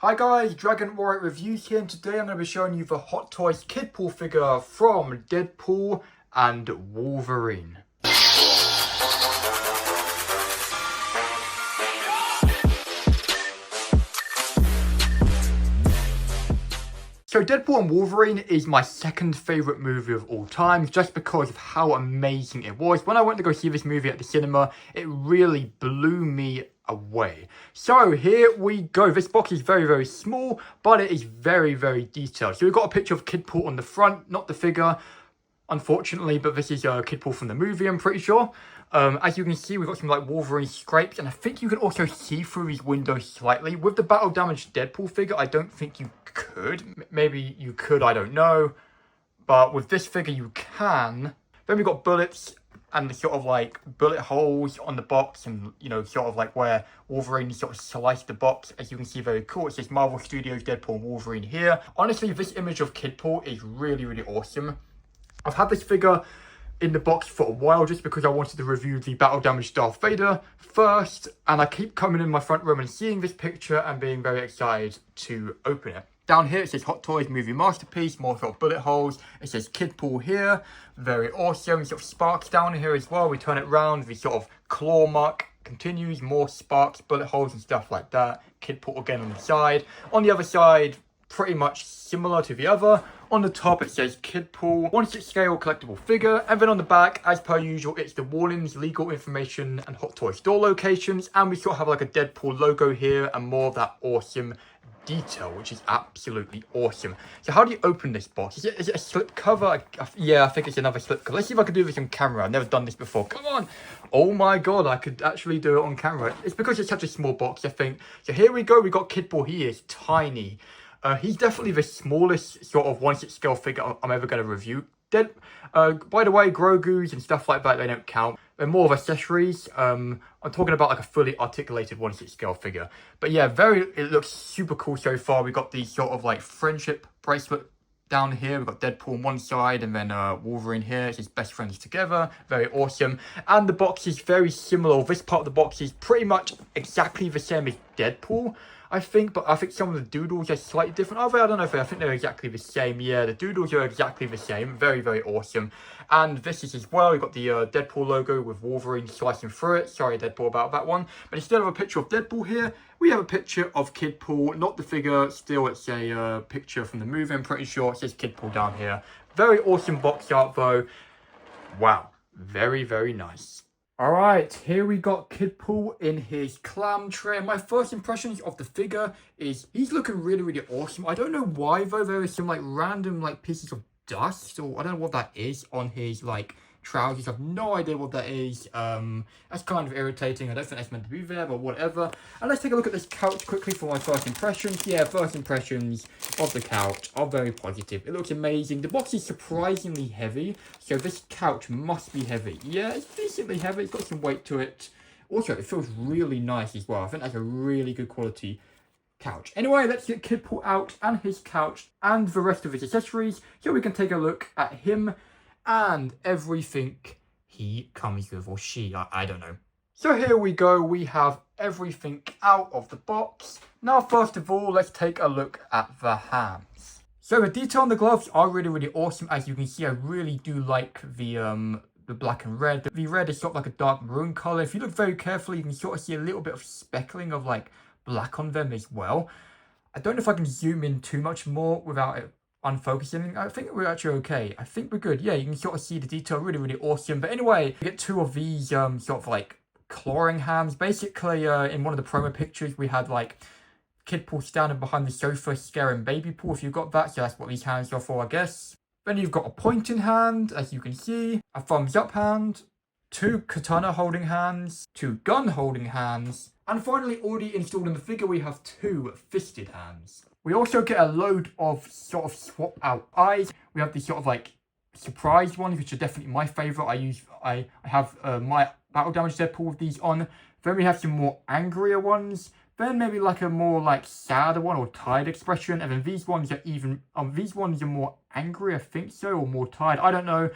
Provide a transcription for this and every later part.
Hi guys, Dragon Warrior Reviews here, and today I'm going to be showing you the Hot Toys Kidpool figure from Deadpool and Wolverine. So Deadpool and Wolverine is my second favourite movie of all time, just because of how amazing it was. When I went to go see this movie at the cinema, it really blew me away. So here we go. This box is very, very small, but it is very, very detailed. So we've got a picture of Kidpool on the front, not the figure, unfortunately, but this is Kidpool from the movie, I'm pretty sure. As you can see, we've got some like Wolverine scrapes, and I think you can also see through these windows slightly. With the battle damaged Deadpool figure, I don't think you could. Maybe you could, I don't know. But with this figure, you can. Then we've got bullets and the sort of like bullet holes on the box, and you know, sort of like where Wolverine sort of sliced the box. As you can see, very cool. It says Marvel Studios Deadpool and Wolverine here. Honestly, this image of Kidpool is really, really awesome. I've had this figure in the box for a while just because I wanted to review the battle damaged Darth Vader first, and I keep coming in my front room and seeing this picture and being very excited to open it. Down here it says Hot Toys Movie Masterpiece, more sort of bullet holes. It says Kidpool here, very awesome. Sort of sparks down here as well. We turn it round, the sort of claw mark continues, more sparks, bullet holes and stuff like that. Kidpool again on the side. On the other side, pretty much similar to the other. On the top it says Kidpool, 1/6 scale collectible figure, and then on the back, as per usual, it's the warnings, legal information, and Hot Toy store locations, and we sort of have like a Deadpool logo here and more of that awesome detail, which is absolutely awesome. So how do you open this box? Is it a slip cover? Yeah, I think it's another slip cover. Let's see if I can do this on camera. I've never done this before. Come on. Oh my god, I could actually do it on camera. It's because it's such a small box, I think. So here we go. We got Kidpool. He is tiny. He's definitely the smallest sort of 1/6 scale figure I'm ever going to review. By the way, Grogu's and stuff like that, they don't count. They're more of accessories. I'm talking about like a fully articulated 1/6 scale figure. But yeah, it looks super cool so far. We got the sort of like friendship bracelet down here. We've got Deadpool on one side and then Wolverine here. It's his best friends together. Very awesome. And the box is very similar. This part of the box is pretty much exactly the same as Deadpool, I think, but I think some of the doodles are slightly different. I don't know if I think they're exactly the same. Yeah, the doodles are exactly the same. Very, very awesome. And this is as well, we've got the Deadpool logo with Wolverine slicing through it. Sorry, Deadpool, about that one. But instead of a picture of Deadpool here, we have a picture of Kidpool, not the figure. Still, it's a picture from the movie, I'm pretty sure. It says Kidpool down here. Very awesome box art, though. Wow. Very, very nice. Alright, here we got Kidpool in his clam tray. My first impressions of the figure is he's looking really, really awesome. I don't know why though, there is some like random like pieces of dust, or I don't know what that is on his like trousers. I have no idea what that is. That's kind of irritating. I don't think that's meant to be there, but whatever. And let's take a look at this couch quickly for my first impressions. Yeah, first impressions of the couch are very positive. It looks amazing. The box is surprisingly heavy, so this couch must be heavy. Yeah, it's decently heavy. It's got some weight to it. Also, it feels really nice as well. I think that's a really good quality couch. Anyway, let's get Kidpool out and his couch and the rest of his accessories so we can take a look at him and everything he comes with, or she, I don't know. So here we go, we have everything out of the box. Now, first of all, let's take a look at the hands. So the detail on the gloves are really, really awesome. As you can see, I really do like the black and red. The red is sort of like a dark maroon color. If you look very carefully, you can sort of see a little bit of speckling of like black on them as well. I don't know if I can zoom in too much more without it unfocusing. I think we're actually okay. I think we're good. Yeah, you can sort of see the detail. Really, really awesome. But anyway, we get two of these sort of like clawing hands. Basically, in one of the promo pictures, we had like Kidpool standing behind the sofa scaring Baby Pool, if you got that. So that's what these hands are for, I guess. Then you've got a pointing hand, as you can see, a thumbs up hand, two katana holding hands, two gun holding hands, and finally, already installed in the figure, we have two fisted hands. We also get a load of sort of swap out eyes. We have these sort of like surprise ones, which are definitely my favorite. I have my battle damage Deadpool with these on. Then we have some more angrier ones. Then maybe like a more like sadder one or tired expression. And then these ones are more angry, I think so, or more tired. I don't know.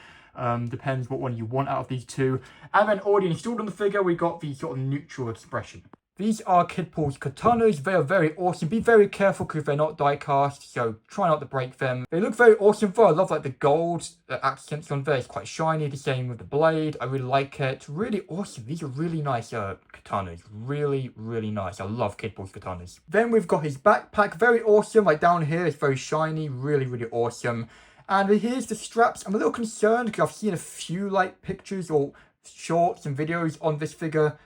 Depends what one you want out of these two. And then already installed on the figure, we got the sort of neutral expression. These are Kidpool's katanas. They are very awesome. Be very careful because they're not die cast, so try not to break them. They look very awesome though. I love like the gold accents on there. It's quite shiny. The same with the blade. I really like it. Really awesome. These are really nice katanas. Really, really nice. I love Kidpool's katanas. Then we've got his backpack. Very awesome. Like down here, it's very shiny. Really, really awesome. And here's the straps. I'm a little concerned because I've seen a few like pictures or shorts and videos on this figure.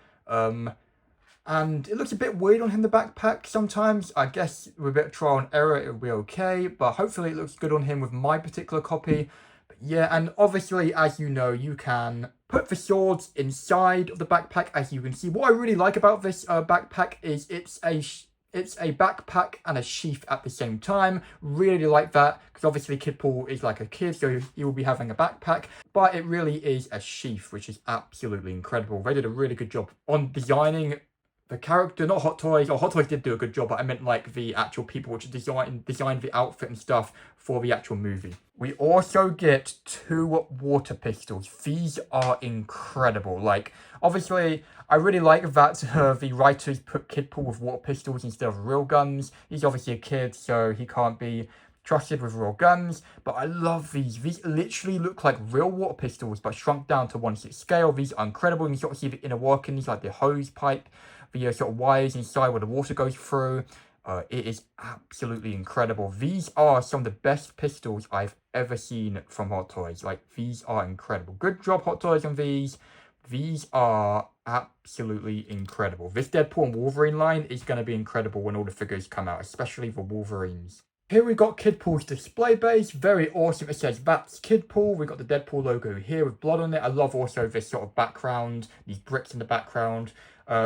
And it looks a bit weird on him, the backpack, sometimes. I guess with a bit of trial and error, it'll be okay. But hopefully it looks good on him with my particular copy. But yeah, and obviously, as you know, you can put the swords inside of the backpack, as you can see. What I really like about this backpack is it's a backpack and a sheath at the same time. Really like that, because obviously Kidpool is like a kid, so he will be having a backpack. But it really is a sheath, which is absolutely incredible. They did a really good job on designing the character, not Hot Toys. Hot Toys did do a good job, but I meant like the actual people which designed the outfit and stuff for the actual movie. We also get 2 water pistols. These are incredible. Like, obviously, I really like that the writers put Kidpool with water pistols instead of real guns. He's obviously a kid, so he can't be trusted with real guns, but I love these. These literally look like real water pistols, but shrunk down to 1/6 scale. These are incredible, and you sort of see the inner workings, like the hose pipe, the sort of wires inside where the water goes through. It is absolutely incredible. These are some of the best pistols I've ever seen from Hot Toys. Like, these are incredible. Good job, Hot Toys, on these. These are absolutely incredible. This Deadpool and Wolverine line is going to be incredible when all the figures come out, especially the Wolverines. Here we got Kidpool's display base. Very awesome. It says that's Kidpool. We got the Deadpool logo here with blood on it. I love also this sort of background, these bricks in the background.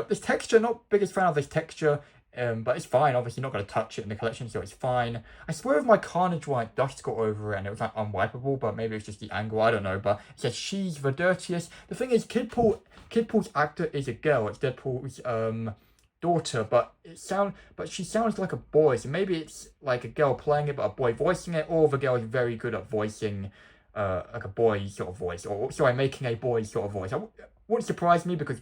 This texture, not biggest fan of this texture, but it's fine. Obviously not going to touch it in the collection, so it's fine. I swear if my Carnage White dust got over it and it was like unwipeable, but maybe it's just the angle, I don't know. But it says she's the dirtiest. The thing is, Kidpool's actor is a girl. It's Deadpool's daughter, but she sounds like a boy, so maybe it's like a girl playing it but a boy voicing it, or the girl is very good at voicing like a boy sort of voice, or sorry, making a boy sort of voice. Wouldn't surprise me, because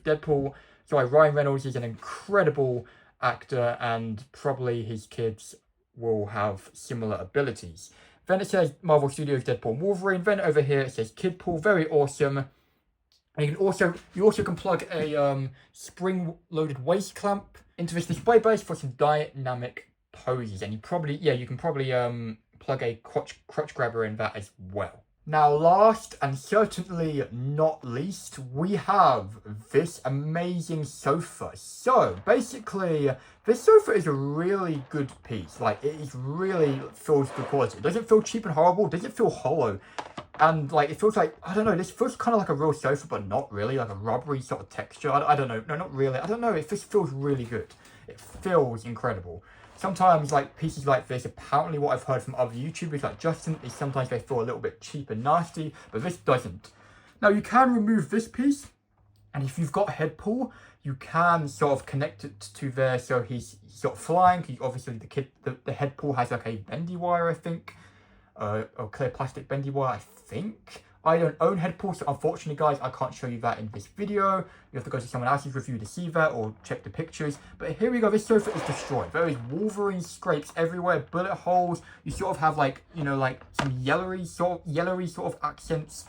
Ryan Reynolds is an incredible actor, and probably his kids will have similar abilities. Then it says Marvel Studios Deadpool and Wolverine. Then over here it says Kidpool. Very awesome. And you also can plug a spring-loaded waist clamp into this display base for some dynamic poses, and you can probably plug a crotch grabber in that as well. Now, last and certainly not least, we have this amazing sofa. So basically, this sofa is a really good piece. Like, it really feels good quality. It doesn't feel cheap and horrible. It doesn't feel hollow. And like, it feels like, I don't know, this feels kind of like a real sofa, but not really, like a rubbery sort of texture. I don't know. No, not really. I don't know. It just feels really good. It feels incredible. Sometimes, like, pieces like this, apparently what I've heard from other YouTubers like Justin, is sometimes they feel a little bit cheap and nasty, but this doesn't. Now, you can remove this piece, and if you've got head pull, you can sort of connect it to there, so he's sort of flying. Obviously, the head pull has like a bendy wire, I think, or clear plastic bendy wire, I think. I don't own Deadpool, so unfortunately, guys, I can't show you that in this video. You have to go to someone else's review to see that, or check the pictures. But here we go. This sofa is destroyed. There is Wolverine scrapes everywhere, bullet holes. You sort of have like, you know, like some yellowy sort of accents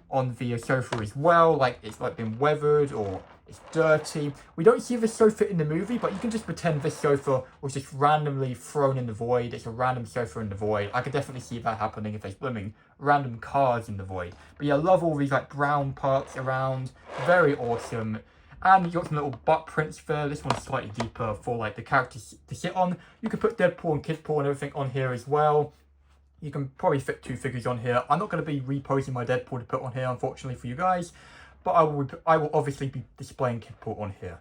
on the sofa as well. Like, it's like been weathered or it's dirty. We don't see this sofa in the movie, but you can just pretend this sofa was just randomly thrown in the void. It's a random sofa in the void. I could definitely see that happening if there's blooming random cars in the void. But yeah, I love all these like brown parts around. Very awesome. And you got some little butt prints there. This one's slightly deeper for like the characters to sit on. You can put Deadpool and Kidpool and everything on here as well. You can probably fit 2 figures on here. I'm not going to be reposing my Deadpool to put on here, unfortunately, for you guys. But I will obviously be displaying Kidpool on here,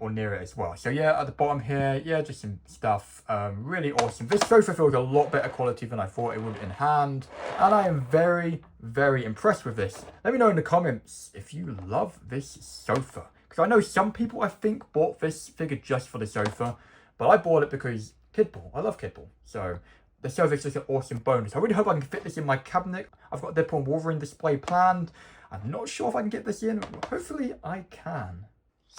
or near it as well. So yeah, at the bottom here, yeah, just some stuff. Really awesome. This sofa feels a lot better quality than I thought it would in hand. And I am very, very impressed with this. Let me know in the comments if you love this sofa. Because I know some people, I think, bought this figure just for the sofa. But I bought it because Kidpool. I love Kidpool. So the sofa is just an awesome bonus. I really hope I can fit this in my cabinet. I've got Deadpool and Wolverine display planned. I'm not sure if I can get this in. Hopefully I can.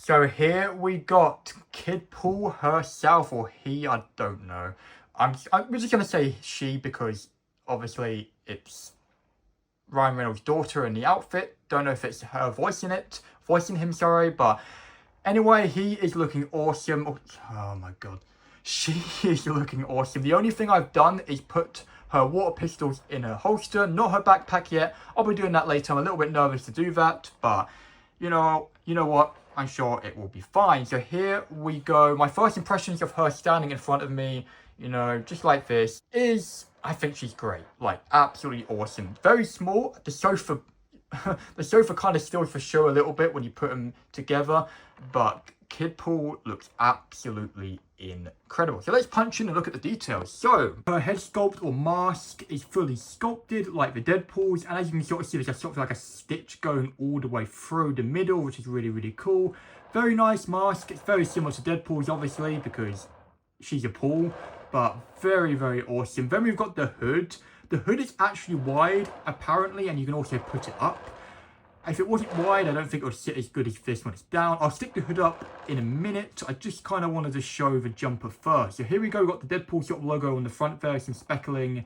So here we got Kidpool herself, or he, I don't know. I'm just going to say she because obviously it's Ryan Reynolds' daughter in the outfit. Don't know if it's her voicing him, sorry. But anyway, he is looking awesome. Oh my god. She is looking awesome. The only thing I've done is put her water pistols in her holster, not her backpack yet. I'll be doing that later. I'm a little bit nervous to do that, but you know what? I'm sure it will be fine. So here we go. My first impressions of her standing in front of me, just like this, is I think she's great. Like, absolutely awesome. Very small. The sofa the sofa kind of steals for show a little bit when you put them together, but Kidpool looks absolutely incredible. So let's punch in and look at the details. So her head sculpt or mask is fully sculpted like the Deadpool's, and as you can sort of see, there's a sort of like a stitch going all the way through the middle, which is really, really cool. Very nice mask. It's very similar to Deadpool's, obviously, because she's a pool, but very, very awesome. Then we've got the hood. The hood is actually wide, apparently, and you can also put it up. If it wasn't wide, I don't think it would sit as good as this when it's down. I'll stick the hood up in a minute. I just kind of wanted to show the jumper first. So here we go. We've got the Deadpool sort of logo on the front there. Some speckling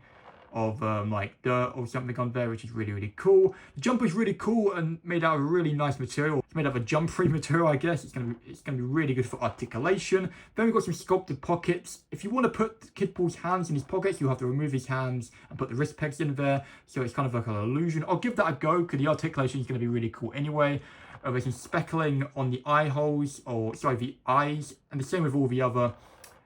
of like dirt or something on there, which is really, really cool. The jumper is really cool and made out of a really nice material. It's made out of a jump-free material, I guess. It's gonna be really good for articulation. Then we've got some sculpted pockets. If you want to put Kidpool's hands in his pockets, you have to remove his hands and put the wrist pegs in there. So it's kind of like an illusion. I'll give that a go because the articulation is going to be really cool anyway. There's some speckling on the eye holes, or sorry, the eyes, and the same with all the other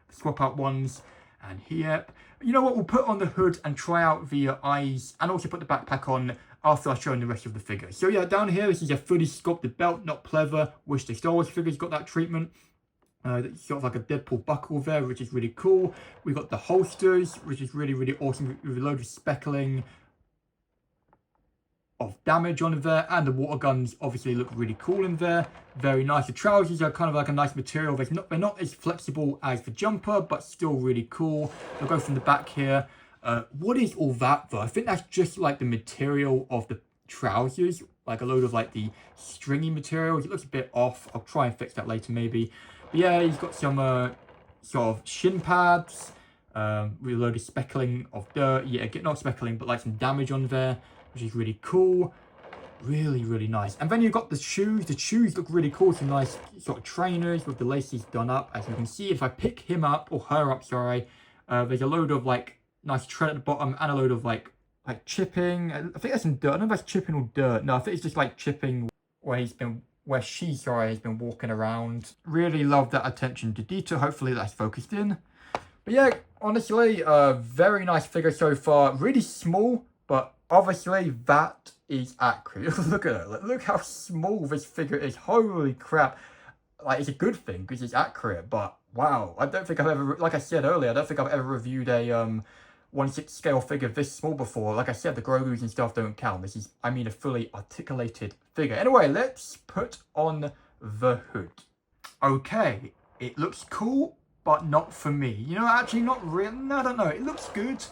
swap out ones. And here, you know what, we'll put on the hood and try out the eyes and also put the backpack on after I've shown the rest of the figure. So yeah, down here, this is a fully sculpted belt, not pleather, which the Star Wars figure's got that treatment. Sort of like a Deadpool buckle there, which is really cool. We've got the holsters, which is really, really awesome, with a load of speckling of damage on there, and the water guns obviously look really cool in there. Very nice. The trousers are kind of like a nice material. They're not as flexible as the jumper, but still really cool. I'll go from the back here. What is all that though? I think that's just like the material of the trousers, like a load of like the stringy materials. It looks a bit off. I'll try and fix that later maybe. But yeah, he's got some sort of shin pads with a load of speckling of dirt. Yeah, not speckling, but like some damage on there, which is really cool. Really, really nice. And then you've got the shoes. The shoes look really cool. Some nice sort of trainers with the laces done up. As you can see, if I pick him up, or her up, sorry, there's a load of like nice tread at the bottom and a load of like chipping. I think that's some dirt. I don't know if that's chipping or dirt. No, I think it's just like chipping where she has been walking around. Really love that attention to detail. Hopefully that's focused in. But yeah, honestly, very nice figure so far. Really small, but obviously that is accurate. Look at it. Look how small this figure is. Holy crap. Like, it's a good thing because it's accurate, but wow. I don't think I've ever, like I said earlier, I don't think I've ever reviewed a 1/6 scale figure this small before. Like I said, the Grogu's and stuff don't count. This is, I mean, a fully articulated figure. Anyway, let's put on the hood. Okay, it looks cool, but not for me. You know, actually not really, no, I don't know. It looks good,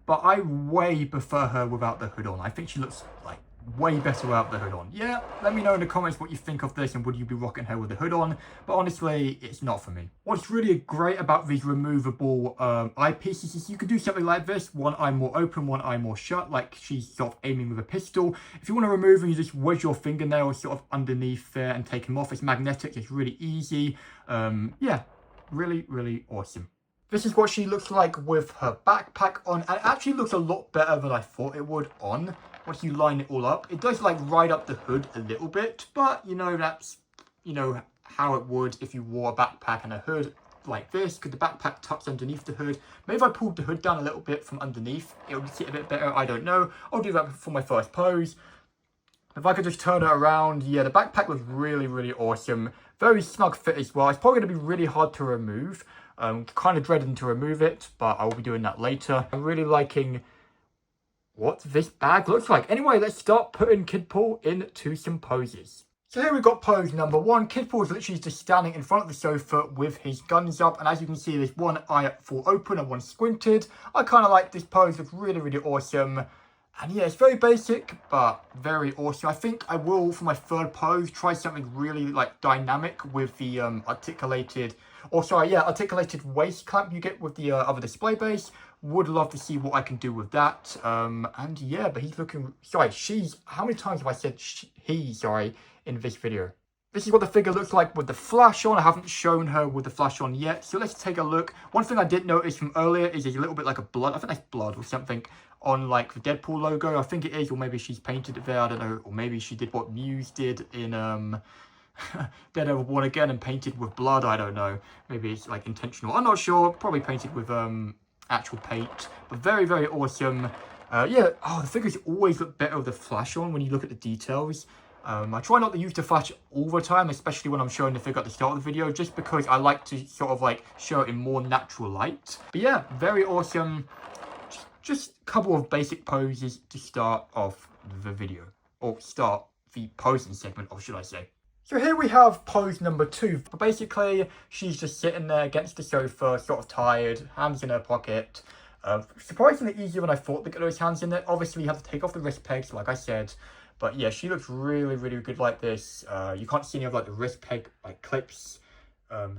but I way prefer her without the hood on. I think she looks like way better without the hood on. Yeah, let me know in the comments what you think of this and would you be rocking her with the hood on, but honestly, it's not for me. What's really great about these removable eyepieces is you can do something like this, one eye more open, one eye more shut, like she's sort of aiming with a pistol. If you want to remove them, you just wedge your fingernails sort of underneath there and take them off. It's magnetic, it's really easy. Yeah, really, really awesome. This is what she looks like with her backpack on, and it actually looks a lot better than I thought it would on. Once you line it all up, it does like ride up the hood a little bit, but you know, that's, you know, how it would if you wore a backpack and a hood like this, because the backpack tucks underneath the hood. Maybe if I pulled the hood down a little bit from underneath, it would sit a bit better. I don't know. I'll do that for my first pose. If I could just turn it around, yeah, the backpack was really, really awesome. Very snug fit as well. It's probably going to be really hard to remove. Kind of dreading to remove it, but I will be doing that later. I'm really liking what this bag looks like. Anyway, let's start putting Kidpool into some poses. So here we've got pose number one. Kidpool is literally just standing in front of the sofa with his guns up, and as you can see, there's one eye full open and one squinted. I kind of like this pose. It's really, really awesome. And yeah, it's very basic, but very awesome. I think I will, for my third pose, try something really like dynamic with the articulated waist clamp you get with the other display base. Would love to see what I can do with that. And yeah, but he's looking, sorry, how many times have I said in this video? This is what the figure looks like with the flash on. I haven't shown her with the flash on yet, so let's take a look. One thing I did notice from earlier is there's a little bit like a blood, I think that's blood or something, on like the Deadpool logo. I think it is, or maybe she's painted it there, I don't know. Or maybe she did what Muse did in Daredevil Born Again and painted with blood, I don't know. Maybe it's like intentional, I'm not sure. Probably painted with actual paint, but very, very awesome. Yeah, the figures always look better with the flash on when you look at the details. I try not to use the flash all the time, especially when I'm showing the figure at the start of the video, just because I like to sort of like show it in more natural light. But yeah, very awesome. Just a couple of basic poses to start off the video, or start the posing segment, or should I say. So here we have pose number 2. But basically, she's just sitting there against the sofa, sort of tired, hands in her pocket. Surprisingly easier than I thought to get those hands in there. Obviously, you have to take off the wrist pegs, like I said. But yeah, she looks really, really good like this. You can't see any of like the wrist peg like clips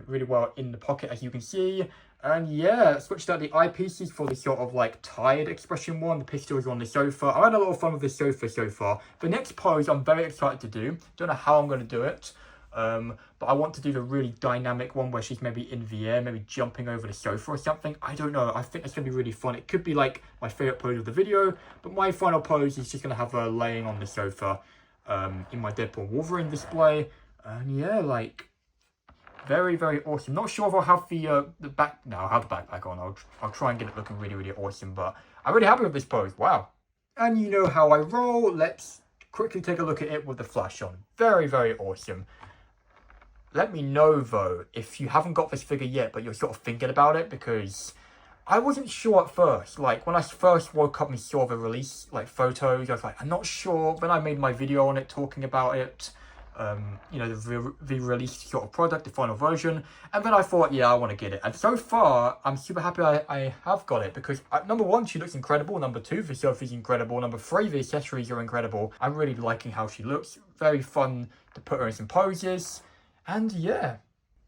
really well in the pocket, as you can see. And yeah, switched out the eyepieces for the sort of like tired expression one. The pistol is on the sofa. I had a lot of fun with the sofa so far. The next pose I'm very excited to do. Don't know how I'm going to do it. But I want to do the really dynamic one where she's maybe in the air, maybe jumping over the sofa or something. I don't know. I think it's going to be really fun. It could be like my favorite pose of the video, but my final pose is just going to have her laying on the sofa in my Deadpool Wolverine display. And yeah, like very, very awesome. Not sure if I'll have the back. No, I'll have the backpack on. I'll try and get it looking really, really awesome. But I'm really happy with this pose. Wow. And you know how I roll. Let's quickly take a look at it with the flash on. Very, very awesome. Let me know, though, if you haven't got this figure yet, but you're sort of thinking about it, because I wasn't sure at first. Like, when I first woke up and saw the release, like, photos, I was like, I'm not sure. Then I made my video on it, talking about it, you know, the released sort of product, the final version. And then I thought, yeah, I want to get it. And so far, I'm super happy I have got it, because number 1, she looks incredible. Number 2, the surface is incredible. Number 3, the accessories are incredible. I'm really liking how she looks. Very fun to put her in some poses. And yeah,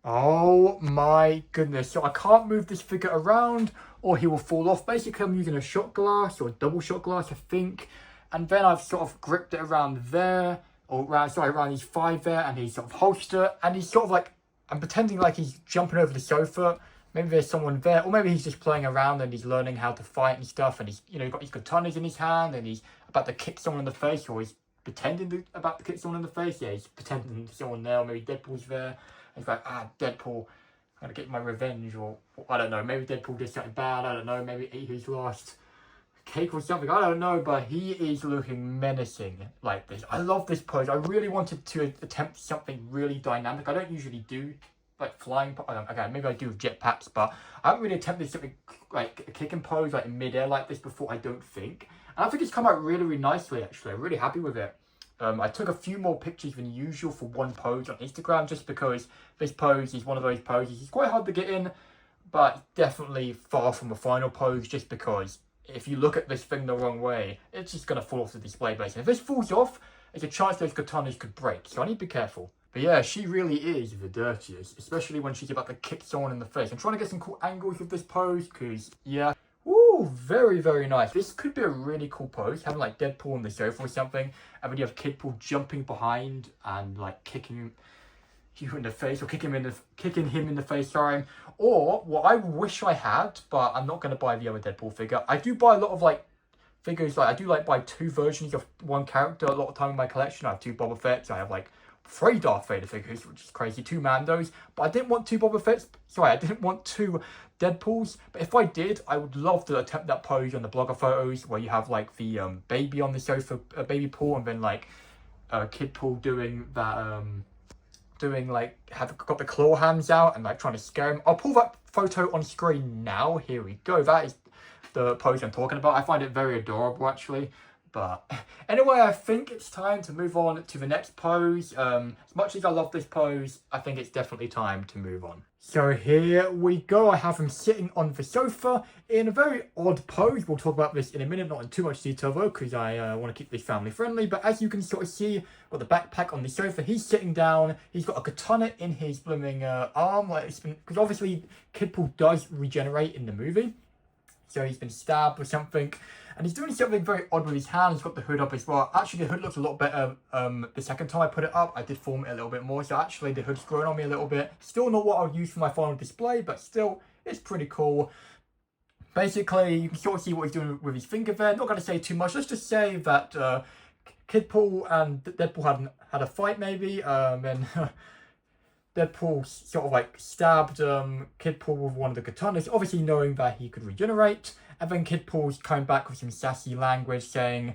oh my goodness. So I can't move this figure around or he will fall off. Basically, I'm using a shot glass or a double shot glass, I think. And then I've sort of gripped it around there, or around his thigh there, and his sort of holster. And he's sort of like, I'm pretending like he's jumping over the sofa. Maybe there's someone there, or maybe he's just playing around and he's learning how to fight and stuff. And he's, you know, got his katanas in his hand and he's about to kick someone in the face, or he's pretending about to kick someone in the face. Yeah, he's pretending someone there, or maybe Deadpool's there. And he's like, Deadpool, I'm gonna get my revenge, or I don't know, maybe Deadpool did something bad, I don't know, maybe ate his last cake or something, I don't know, but he is looking menacing like this. I love this pose. I really wanted to attempt something really dynamic. I don't usually do like flying, okay, maybe I do with jetpacks, but I haven't really attempted something like a kicking pose like in mid-air like this before, I don't think. And I think it's come out really, really nicely, actually. I'm really happy with it. I took a few more pictures than usual for one pose on Instagram, just because this pose is one of those poses. It's quite hard to get in, but definitely far from a final pose, just because if you look at this thing the wrong way, it's just going to fall off the display base. And if this falls off, there's a chance those katanas could break, so I need to be careful. But yeah, she really is the dirtiest, especially when she's about to kick someone in the face. I'm trying to get some cool angles with this pose, because, yeah. Ooh, very, very nice. This could be a really cool pose, having like Deadpool on the sofa or something, and then you have Kidpool jumping behind and like kicking you in the face, or kicking him in the face, sorry. Or what I wish I had, but I'm not going to buy the other Deadpool figure. I do buy a lot of like figures, like I do like buy 2 versions of one character a lot of time in my collection. I have 2 Boba Fett's, I have like 3 Darth Vader figures, which is crazy, 2 Mandos, but I didn't want 2 Boba Fett's, sorry, I didn't want 2 Deadpools, but if I did, I would love to attempt that pose on the blogger photos, where you have like the baby on the sofa, baby Paul, and then like Kidpool doing that, have got the claw hands out and like trying to scare him. I'll pull that photo on screen now, here we go, that is the pose I'm talking about. I find it very adorable, actually. But anyway, I think it's time to move on to the next pose. As much as I love this pose, I think it's definitely time to move on. So here we go. I have him sitting on the sofa in a very odd pose. We'll talk about this in a minute, not in too much detail though, because I want to keep this family friendly. But as you can sort of see, got the backpack on the sofa. He's sitting down. He's got a katana in his blooming arm, like it's been, because obviously Kidpool does regenerate in the movie. So he's been stabbed or something. And he's doing something very odd with his hand. He's got the hood up as well. Actually, the hood looks a lot better the second time I put it up. I did form it a little bit more. So actually, the hood's growing on me a little bit. Still not what I'll use for my final display, but still, it's pretty cool. Basically, you can sort of see what he's doing with his finger there. Not going to say too much. Let's just say that Kidpool and Deadpool had a fight maybe. And Deadpool sort of like stabbed Kidpool with one of the katanas, obviously knowing that he could regenerate. And then Kidpool's coming back with some sassy language saying,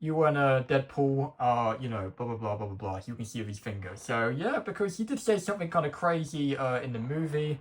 "You weren't a Deadpool, you know, blah, blah, blah, blah, blah, blah." You can see with his finger. So, yeah, because he did say something kind of crazy in the movie.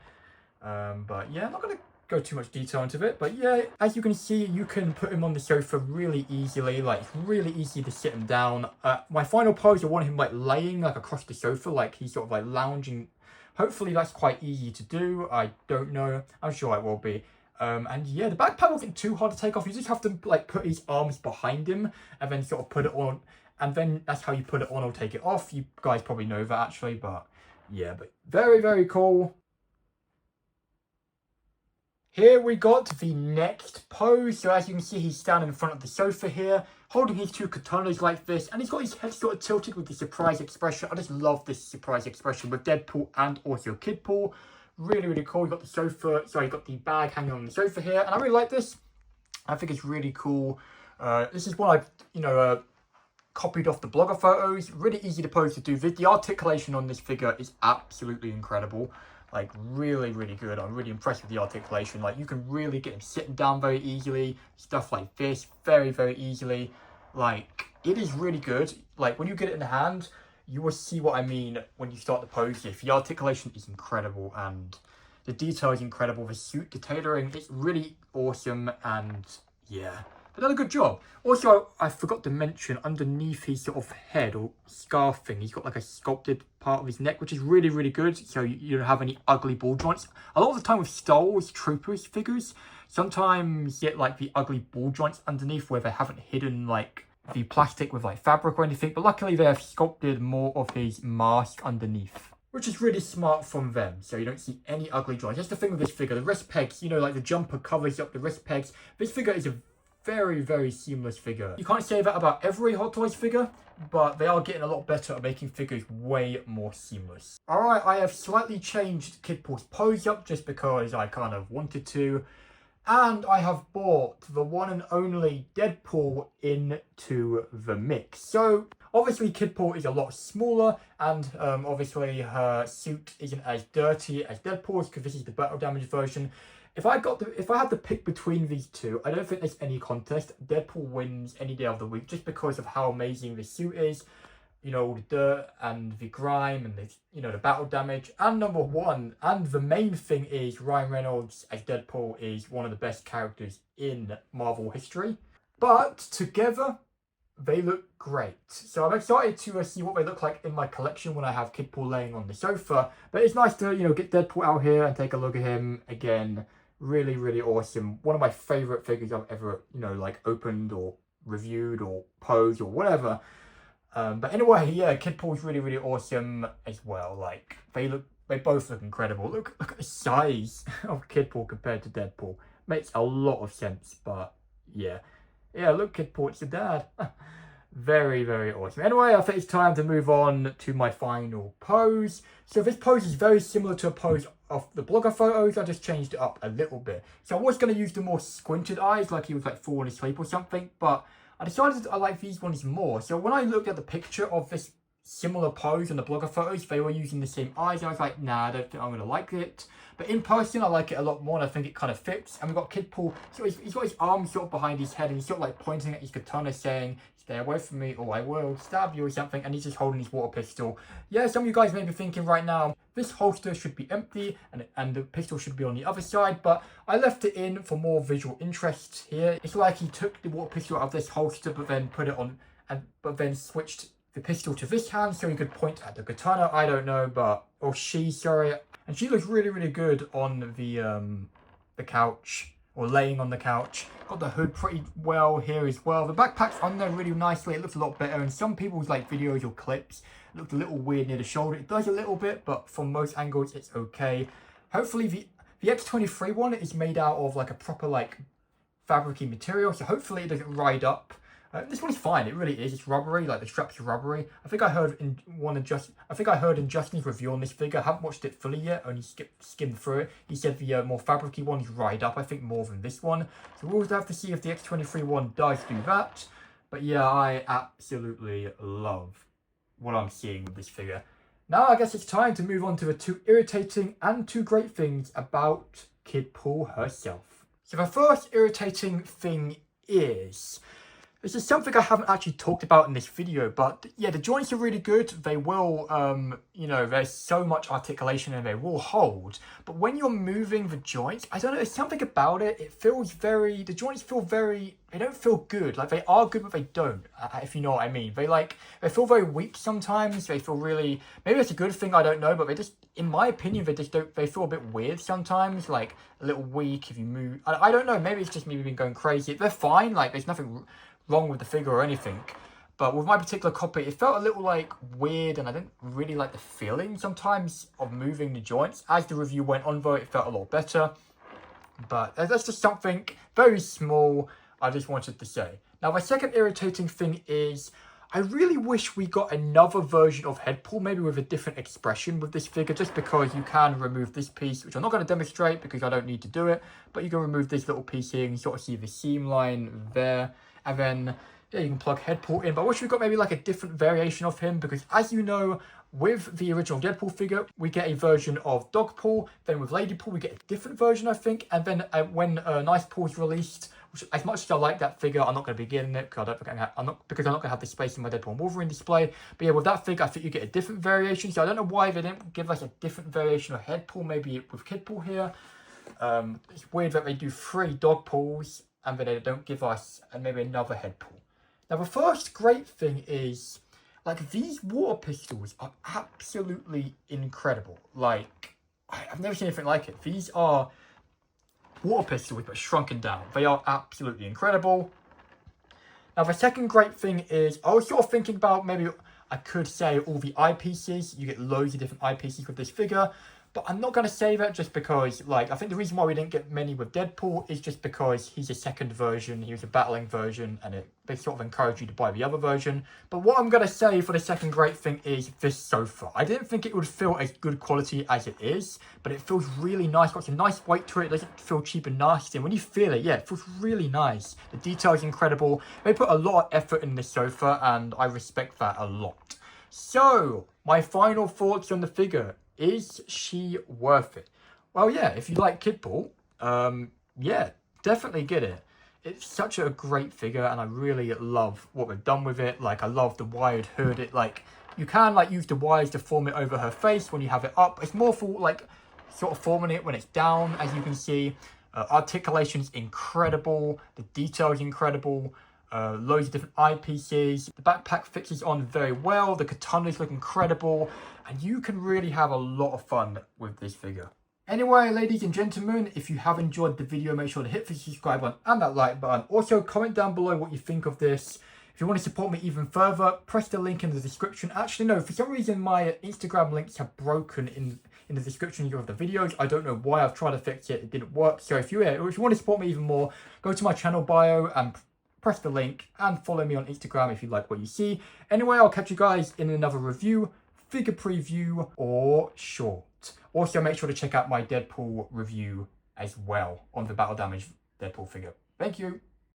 But, yeah, I'm not going to go too much detail into it. But, yeah, as you can see, you can put him on the sofa really easily. Like, it's really easy to sit him down. My final pose, I want him, like, laying, like, across the sofa. Like, he's sort of, like, lounging. Hopefully, that's quite easy to do. I don't know. I'm sure it will be. And yeah, the backpack wasn't too hard to take off. You just have to like put his arms behind him and then sort of put it on. And then that's how you put it on or take it off. You guys probably know that actually, but yeah, but very, very cool. Here we got the next pose. So as you can see, he's standing in front of the sofa here, holding his two katanas like this. And he's got his head sort of tilted with the surprise expression. I just love this surprise expression with Deadpool and also Kidpool. Really, really cool. You've got the sofa, sorry, you've got the bag hanging on the sofa here. And I really like this. I think it's really cool. This is what I've, you know, copied off the blogger photos. Really easy to pose to do. The articulation on this figure is absolutely incredible. Like, really, really good. I'm really impressed with the articulation. Like, you can really get him sitting down very easily. Stuff like this, very, very easily. Like, it is really good. Like, when you get it in the hand, you will see what I mean when you start the pose. If the articulation is incredible and the detail is incredible, the suit, the tailoring, it's really awesome. And yeah, they've done a good job. Also, I forgot to mention underneath his sort of head or scarf thing, he's got like a sculpted part of his neck, which is really, really good. So you don't have any ugly ball joints. A lot of the time with Star Wars Troopers figures, sometimes you get like the ugly ball joints underneath where they haven't hidden like the plastic with like fabric or anything, but luckily they have sculpted more of his mask underneath, which is really smart from them, so you don't see any ugly joints. That's the thing with this figure. The wrist pegs, you know, like the jumper covers up the wrist pegs. This figure is a very, very seamless figure. You can't say that about every Hot Toys figure, but they are getting a lot better at making figures way more seamless. Alright, I have slightly changed Kidpool's pose up just because I kind of wanted to. And I have brought the one and only Deadpool into the mix. So, obviously Kidpool is a lot smaller, and obviously her suit isn't as dirty as Deadpool's, because this is the battle damage version. If I had to pick between these two, I don't think there's any contest. Deadpool wins any day of the week, just because of how amazing the suit is. You know, all the dirt and the grime and the, you know, the battle damage. And number one, and the main thing is Ryan Reynolds as Deadpool is one of the best characters in Marvel history. But together, they look great. So I'm excited to see what they look like in my collection when I have Kidpool laying on the sofa. But it's nice to, you know, get Deadpool out here and take a look at him again. Really, really awesome. One of my favourite figures I've ever, you know, like opened or reviewed or posed or whatever. But anyway, yeah, Kidpool's really, really awesome as well. Like, they both look incredible. Look at the size of Kidpool compared to Deadpool. Makes a lot of sense, but yeah. Yeah, look, Kidpool, it's your dad. Very, very awesome. Anyway, I think it's time to move on to my final pose. So this pose is very similar to a pose of the blogger photos. I just changed it up a little bit. So I was going to use the more squinted eyes, like he was like falling asleep or something, but I decided I like these ones more. So when I looked at the picture of this similar pose in the blogger photos, they were using the same eyes. I was like, nah, I don't think I'm going to like it. But in person, I like it a lot more, and I think it kind of fits. And we've got Kidpool, so he's got his arms sort of behind his head, and he's sort of like pointing at his katana saying, stay away from me, or I will stab you or something, and he's just holding his water pistol. Yeah, some of you guys may be thinking right now, this holster should be empty, and the pistol should be on the other side, but I left it in for more visual interest here. It's like he took the water pistol out of this holster, but then put it on, but then switched the pistol to this hand so he could point at the katana. I don't know, but, or she, sorry. And she looks really, really good on the couch, or laying on the couch. Got the hood pretty well here as well. The backpack's on there really nicely. It looks a lot better. In some people's like videos or clips, it looked a little weird near the shoulder. It does a little bit, but from most angles, it's okay. Hopefully the X23 one is made out of like a proper like fabricy material, so hopefully it doesn't ride up. This one's fine, it really is. It's rubbery, like the straps are rubbery. I think I heard in Justin's review on this figure. I haven't watched it fully yet, only skimmed through it. He said the more fabricy ones ride up, I think, more than this one. So we'll have to see if the X23 one does do that. But yeah, I absolutely love what I'm seeing with this figure. Now I guess it's time to move on to the two irritating and two great things about Kidpool herself. So the first irritating thing is, this is something I haven't actually talked about in this video, but yeah, the joints are really good. They will, you know, there's so much articulation and they will hold. But when you're moving the joints, I don't know, there's something about it. It feels very, the joints feel very, they don't feel good. Like they are good, but they don't, if you know what I mean. They feel very weak sometimes. They feel really, maybe that's a good thing, I don't know, but they just, in my opinion, they just don't, they feel a bit weird sometimes, like a little weak if you move. I don't know, maybe it's just me being going crazy. They're fine, like there's nothing wrong with the figure or anything, but with my particular copy it felt a little like weird, and I didn't really like the feeling sometimes of moving the joints. As the review went on though, it felt a lot better, but that's just something very small I just wanted to say. Now my second irritating thing is, I really wish we got another version of Deadpool, maybe with a different expression with this figure, just because you can remove this piece, which I'm not going to demonstrate because I don't need to do it, but you can remove this little piece here and you sort of see the seam line there. And then, yeah, you can plug Deadpool in. But I wish we got maybe like a different variation of him, because as you know, with the original Deadpool figure, we get a version of Dogpool. Then with Ladypool, we get a different version, I think. And then when Nicepool is released, which, as much as I like that figure, I'm not going to be getting it because I'm not going to have the space in my Deadpool and Wolverine display. But yeah, with that figure, I think you get a different variation. So I don't know why they didn't give us a different variation of Deadpool, maybe with Kidpool here. It's weird that they do 3 Dogpools and then they don't give us maybe another Deadpool. Now the first great thing is, like, these water pistols are absolutely incredible. Like, I've never seen anything like it. These are water pistols but shrunken down. They are absolutely incredible. Now the second great thing is, I was sort of thinking about maybe I could say all the eyepieces. You get loads of different eyepieces with this figure. But I'm not going to say that just because, like, I think the reason why we didn't get many with Deadpool is just because he's a second version, he was a battling version, and they sort of encourage you to buy the other version. But what I'm going to say for the second great thing is this sofa. I didn't think it would feel as good quality as it is, but it feels really nice. Got some nice weight to it. It doesn't feel cheap and nasty. And when you feel it, yeah, it feels really nice. The detail is incredible. They put a lot of effort in this sofa, and I respect that a lot. So, my final thoughts on the figure. Is she worth it? Well, yeah, if you like Kidpool, yeah, definitely get it. It's such a great figure, and I really love what they've done with it. Like, I love the wired hood. It, like, you can, like, use the wires to form it over her face when you have it up. It's more for, like, sort of forming it when it's down, as you can see. Articulation's incredible. The detail is incredible. Loads of different eyepieces. The backpack fixes on very well. The katanas look incredible. And you can really have a lot of fun with this figure. Anyway, ladies and gentlemen, if you have enjoyed the video, make sure to hit the subscribe button and that like button. Also, comment down below what you think of this. If you want to support me even further, press the link in the description. Actually, no, for some reason my Instagram links have broken in the description of the videos. I don't know why. I've tried to fix it. It didn't work. So if you want to support me even more, go to my channel bio and press the link and follow me on Instagram if you like what you see. Anyway, I'll catch you guys in another review, figure preview, or short. Also, make sure to check out my Deadpool review as well on the Battle Damage Deadpool figure. Thank you.